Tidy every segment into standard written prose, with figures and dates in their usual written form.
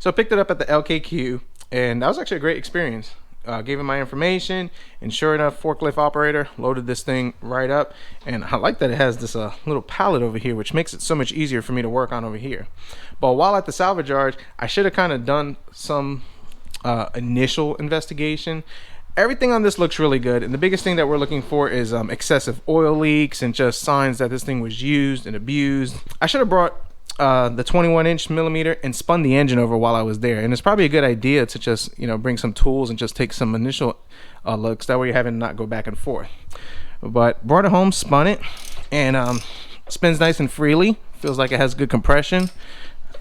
So I picked it up at the LKQ, and that was actually a great experience. Gave him my information, and sure enough, forklift operator loaded this thing right up. And I like that it has this little pallet over here, which makes it so much easier for me to work on over here. But while at the salvage yard, I should have kind of done some initial investigation. Everything on this looks really good, and the biggest thing that we're looking for is excessive oil leaks and just signs that this thing was used and abused. I should have brought the 21-inch millimeter and spun the engine over while I was there, and it's probably a good idea to just bring some tools and just take some initial looks. That way you're having to not go back and forth. But brought it home, spun it, and spins nice and freely. Feels like it has good compression.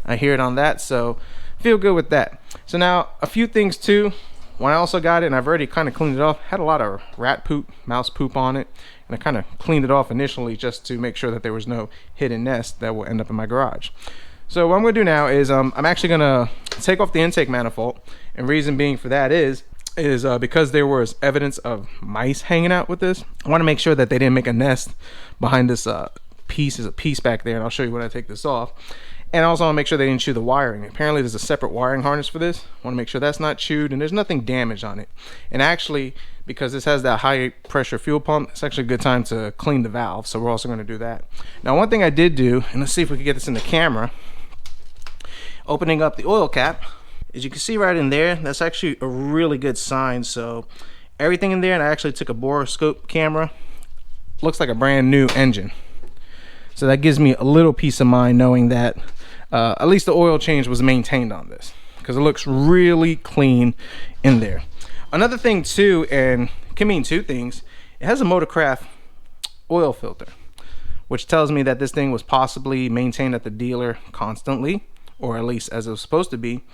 I hear it on that, so feel good with that. So now a few things too. When I also got it, and I've already kind of cleaned it off, had a lot of rat poop, mouse poop on it, and I kind of cleaned it off initially just to make sure that there was no hidden nest that will end up in my garage. So what I'm going to do now is I'm actually going to take off the intake manifold, and reason being for that is because there was evidence of mice hanging out with this. I want to make sure that they didn't make a nest behind this piece back there, and I'll show you when I take this off. And also want to make sure they didn't chew the wiring. Apparently there's a separate wiring harness for this. I want to make sure that's not chewed and there's nothing damaged on it. And actually, because this has that high pressure fuel pump, it's actually a good time to clean the valve. So we're also going to do that. Now, one thing I did do, and let's see if we can get this in the camera, opening up the oil cap, as you can see right in there, that's actually a really good sign. So everything in there, and I actually took a borescope camera, looks like a brand new engine. So that gives me a little peace of mind knowing that at least the oil change was maintained on this, because it looks really clean in there. Another thing too, and it can mean two things, it has a Motorcraft oil filter, which tells me that this thing was possibly maintained at the dealer constantly, or at least as it was supposed to be,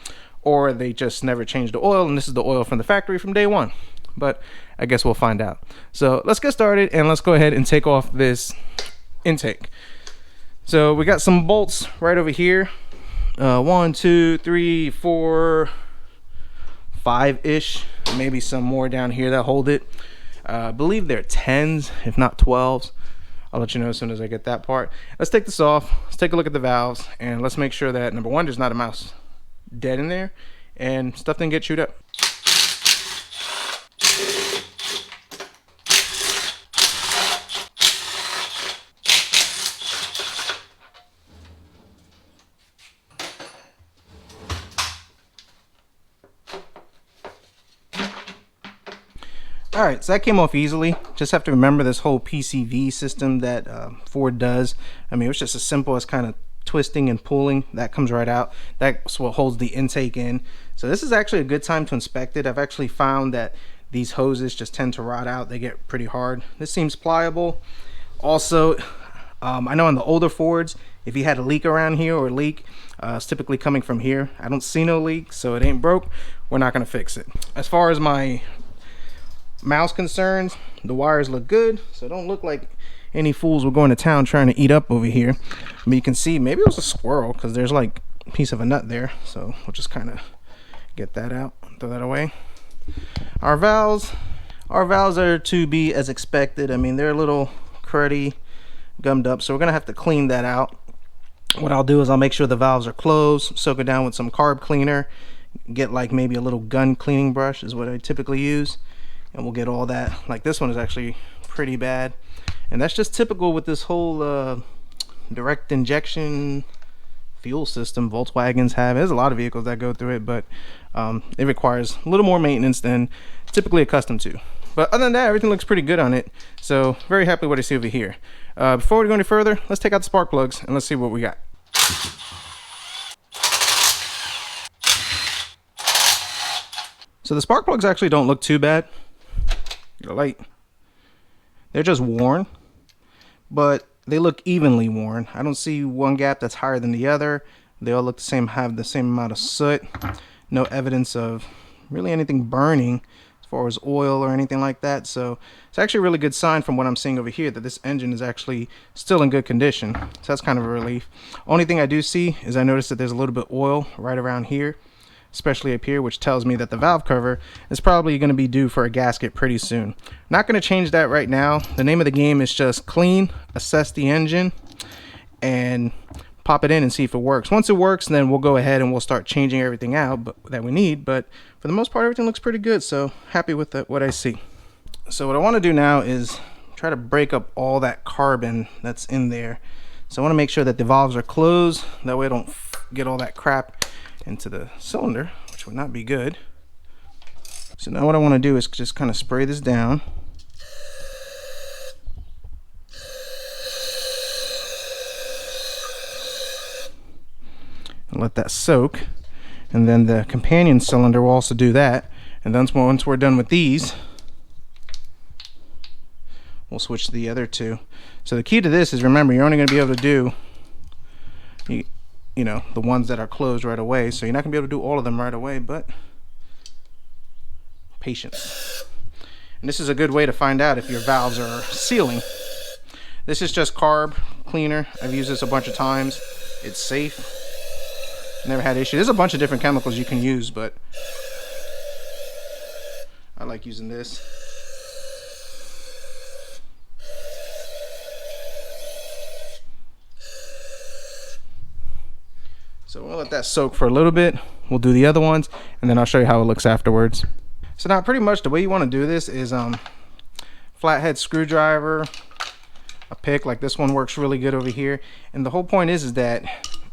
or they just never changed the oil and this is the oil from the factory from day one. But I guess we'll find out. So let's get started and let's go ahead and take off this intake. So we got some bolts right over here, 1, 2, 3, 4, 5-ish, maybe some more down here that hold it. I believe they're 10s, if not 12s. I'll let you know as soon as I get that part. Let's take this off, let's take a look at the valves, and let's make sure that, number one, there's not a mouse dead in there, and stuff didn't get chewed up. Alright, so that came off easily. Just have to remember this whole PCV system that Ford does. I mean, it was just as simple as kind of twisting and pulling. That comes right out. That's what holds the intake in. So this is actually a good time to inspect it. I've actually found that these hoses just tend to rot out. They get pretty hard. This seems pliable. Also, I know on the older Fords, if you had a leak around here or a leak, it's typically coming from here. I don't see no leak, so it ain't broke. We're not going to fix it. As far as my mouse concerns, the wires look good, so don't look like any fools were going to town trying to eat up over here. But you can see maybe it was a squirrel, because there's like a piece of a nut there, so we'll just kind of get that out, throw that away. Our valves are to be as expected. I mean, they're a little cruddy, gummed up, so we're gonna have to clean that out. What I'll do is I'll make sure the valves are closed, soak it down with some carb cleaner, get like maybe a little gun cleaning brush is what I typically use, and we'll get all that. Like this one is actually pretty bad, and that's just typical with this whole direct injection fuel system Volkswagens have. There's a lot of vehicles that go through it, but it requires a little more maintenance than typically accustomed to. But other than that, everything looks pretty good on it, so very happy with what I see over here. Before we go any further, let's take out the spark plugs and let's see what we got. So the spark plugs actually don't look too bad. Get a light. They're just worn, but they look evenly worn. I don't see one gap that's higher than the other. They all look the same, have the same amount of soot. No evidence of really anything burning as far as oil or anything like that. So it's actually a really good sign from what I'm seeing over here that this engine is actually still in good condition. So that's kind of a relief. Only thing I do see is I noticed that there's a little bit of oil right around here, especially up here, which tells me that the valve cover is probably going to be due for a gasket pretty soon. Not going to change that right now. The name of the game is just clean, assess the engine, and pop it in and see if it works. Once it works, then we'll go ahead and we'll start changing everything out that we need. But for the most part, everything looks pretty good, so happy with what I see. So what I want to do now is try to break up all that carbon that's in there. So I want to make sure that the valves are closed, that way I don't get all that crap into the cylinder, which would not be good. So now what I want to do is just kind of spray this down. And let that soak. And then the companion cylinder will also do that. And then once we're done with these, we'll switch to the other two. So the key to this is, remember, you're only going to be able to do you know, the ones that are closed right away. So you're not going to be able to do all of them right away, but patience. And this is a good way to find out if your valves are sealing. This is just carb cleaner. I've used this a bunch of times. It's safe. Never had issues. There's a bunch of different chemicals you can use, but I like using this. So we'll let that soak for a little bit. We'll do the other ones, and then I'll show you how it looks afterwards. So now pretty much the way you want to do this is flathead screwdriver, a pick like this one works really good over here. And the whole point is that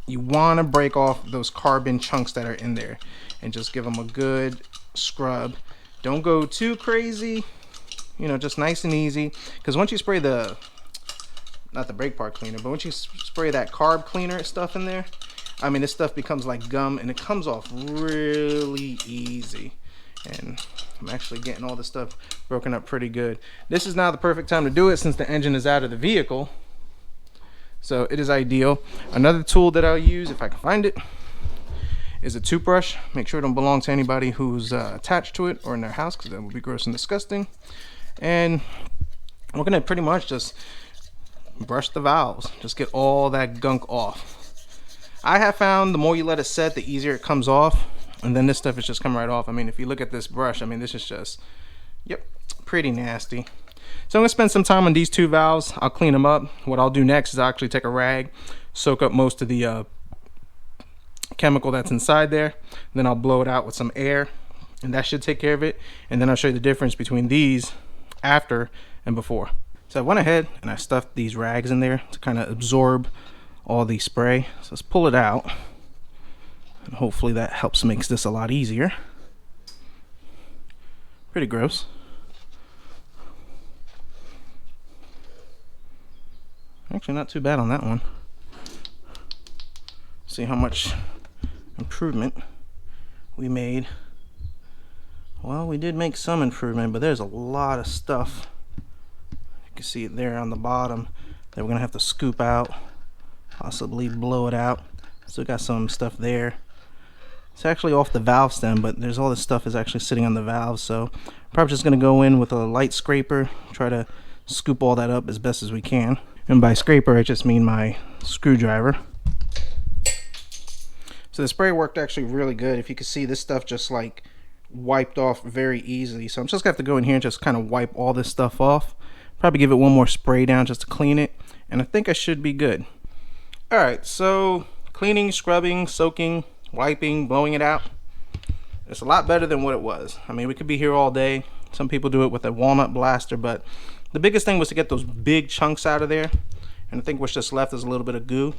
you want to break off those carbon chunks that are in there and just give them a good scrub. Don't go too crazy, you know, just nice and easy. Because once you spray not the brake part cleaner, but once you spray that carb cleaner stuff in there, I mean, this stuff becomes like gum and it comes off really easy. And I'm actually getting all this stuff broken up pretty good. This is now the perfect time to do it since the engine is out of the vehicle. So it is ideal. Another tool that I'll use, if I can find it, is a toothbrush. Make sure it don't belong to anybody who's attached to it or in their house, because that would be gross and disgusting. And we're gonna pretty much just brush the valves. Just get all that gunk off. I have found the more you let it set, the easier it comes off, and then this stuff is just coming right off. I mean, if you look at this brush, I mean, this is just, yep, pretty nasty. So I'm gonna spend some time on these two valves. I'll clean them up. What I'll do next is I'll actually take a rag, soak up most of the chemical that's inside there, then I'll blow it out with some air, and that should take care of it. And then I'll show you the difference between these after and before. So I went ahead and I stuffed these rags in there to kind of absorb all the spray. So let's pull it out, and hopefully that helps makes this a lot easier. Pretty gross. Actually not too bad on that one. See how much improvement we made. Well, we did make some improvement, but there's a lot of stuff. You can see it there on the bottom that we're gonna have to scoop out, possibly blow it out. So we got some stuff there. It's actually off the valve stem, but there's all this stuff is actually sitting on the valve. So I'm probably just gonna go in with a light scraper, try to scoop all that up as best as we can. And by scraper, I just mean my screwdriver. So the spray worked actually really good. If you can see, this stuff just like wiped off very easily. So I'm just gonna have to go in here and just kind of wipe all this stuff off. Probably give it one more spray down just to clean it. And I think I should be good. All right, so cleaning, scrubbing, soaking, wiping, blowing it out. It's a lot better than what it was. I mean, we could be here all day. Some people do it with a walnut blaster, but the biggest thing was to get those big chunks out of there. And I think what's just left is a little bit of goo.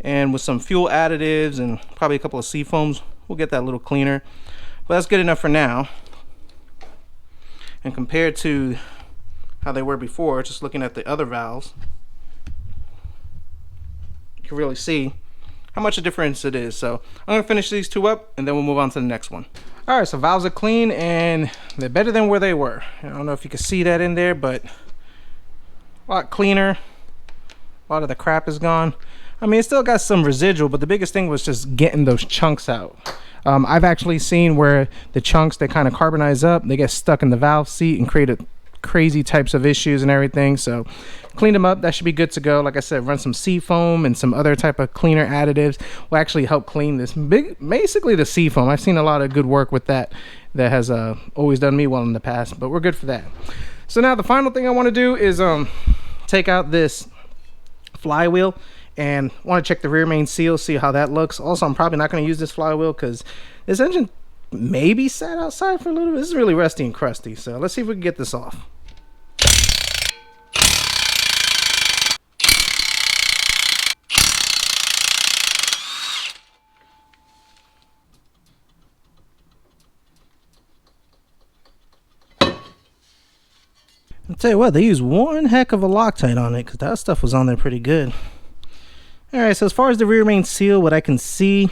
And with some fuel additives and probably a couple of seafoams, we'll get that a little cleaner. But that's good enough for now. And compared to how they were before, just looking at the other valves, you can really see how much a difference it is. So I'm gonna finish these two up and then we'll move on to the next one. All right, so valves are clean and they're better than where they were. I don't know if you can see that in there, but a lot cleaner. A lot of the crap is gone. I mean, it still got some residual, but the biggest thing was just getting those chunks out. I've actually seen where the chunks, they kind of carbonize up, they get stuck in the valve seat and create crazy types of issues and everything. So clean them up, that should be good to go. Like I said, run some seafoam and some other type of cleaner additives will actually help clean this. Basically the seafoam, I've seen a lot of good work with that has always done me well in the past, but we're good for that. So now the final thing I want to do is take out this flywheel, and want to check the rear main seal, see how that looks. Also, I'm probably not going to use this flywheel because this engine maybe sat outside for a little bit. This is really rusty and crusty, so let's see if we can get this off. I'll tell you what, they used one heck of a Loctite on it because that stuff was on there pretty good. Alright, so as far as the rear main seal, what I can see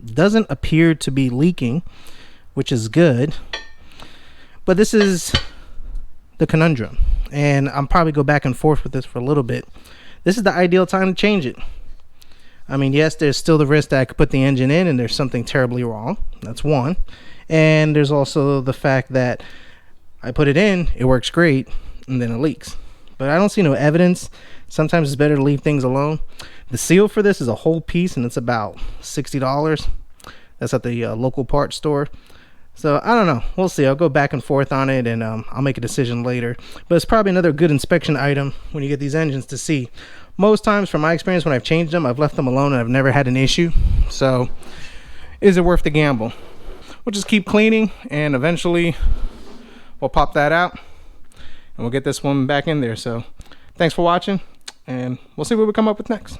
doesn't appear to be leaking, which is good. But this is the conundrum, and I'm probably go back and forth with this for a little bit. This is the ideal time to change it. I mean, yes, there's still the risk that I could put the engine in and there's something terribly wrong. That's one. And there's also the fact that I put it in, it works great, and then it leaks. But I don't see no evidence. Sometimes it's better to leave things alone. The seal for this is a whole piece, and it's about $60. That's at the local parts store. So I don't know, we'll see. I'll go back and forth on it, and I'll make a decision later. But it's probably another good inspection item when you get these engines to see. Most times, from my experience, when I've changed them, I've left them alone and I've never had an issue. So is it worth the gamble? We'll just keep cleaning, and eventually we'll pop that out and we'll get this one back in there. So thanks for watching, and we'll see what we come up with next.